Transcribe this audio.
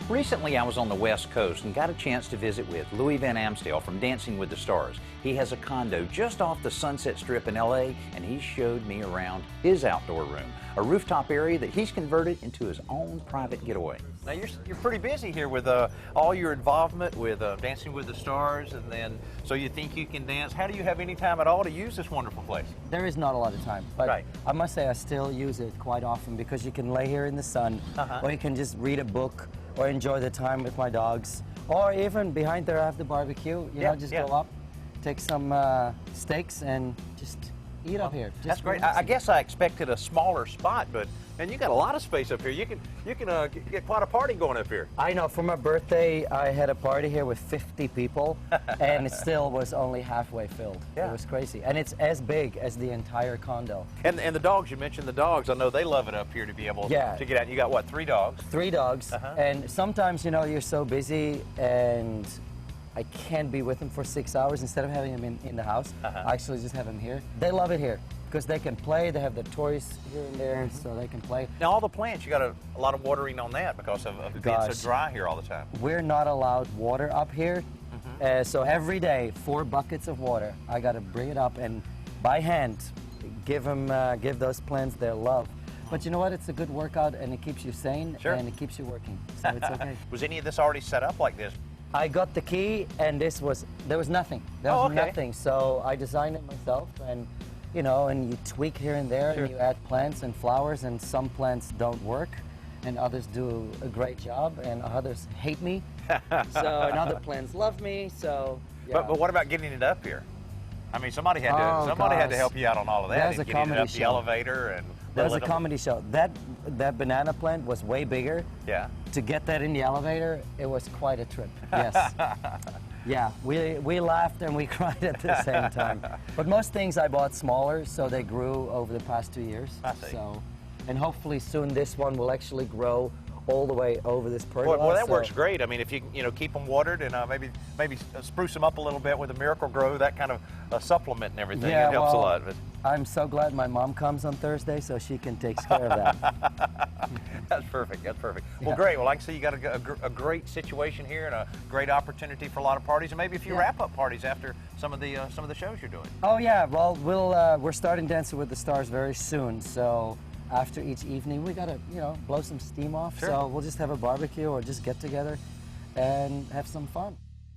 Recently, I was on the West Coast and got a chance to visit with Louis Van Amstel from Dancing with the Stars. He has a condo just off the Sunset Strip in LA, and he showed me around his outdoor room, a rooftop area that he's converted into his own private getaway. Now, you're pretty busy here with all your involvement with Dancing with the Stars, and then so you think you can dance. How do you have any time at all to use this wonderful place? There is not a lot of time, but right. I must say I still use it quite often because you can lay here in the sun, or you can just read a book, or enjoy the time with my dogs, or even behind there I have the barbecue. You know, just go up, take some steaks, and just eat up here. That's great. I guess I expected a smaller spot, and you got a lot of space up here. You can get quite a party going up here. I know. For my birthday, I had a party here with 50 people, and it still was only halfway filled. Yeah. It was crazy, and it's as big as the entire condo. And the dogs, you mentioned the dogs. I know they love it up here to be able to get out. You got what, 3 dogs? 3 dogs, and sometimes, you know, you're so busy and I can't be with them for 6 hours. Instead of having them in the house, I actually just have them here. They love it here because they can play. They have the toys here and there, so they can play. Now, all the plants, you got a lot of watering on that because of it being so dry here all the time. We're not allowed water up here, so every day, 4 buckets of water. I got to bring it up and by hand give those plants their love. But you know what? It's a good workout, and it keeps you sane, and it keeps you working, so it's okay. Was any of this already set up like this? I got the key, and there was nothing. There was nothing, so I designed it myself, and you know, and you tweak here and there, and you add plants and flowers, and some plants don't work, and others do a great job, and others hate me. And other plants love me. So. Yeah. But what about getting it up here? I mean, somebody had to help you out on all of that. There's a comedy it up show. The elevator and. There's a comedy show. That banana plant was way bigger. Yeah. To get that in the elevator, it was quite a trip. Yes. Yeah, we laughed and we cried at the same time. But most things I bought smaller, so they grew over the past 2 years. I see. So, and hopefully soon this one will actually grow all the way over this pergola. Well, that works great. I mean, if you keep them watered and maybe spruce them up a little bit with a Miracle Grow, that kind of supplement and everything, it helps a lot. But I'm so glad my mom comes on Thursday so she can take care of that. That's perfect. That's perfect. Well, great. Well, like I say, you got a great situation here and a great opportunity for a lot of parties, and maybe a few wrap-up parties after some of the shows you're doing. Oh yeah. Well, we're starting Dancing with the Stars very soon, so. After each evening, we gotta, blow some steam off. So we'll just have a barbecue or just get together and have some fun.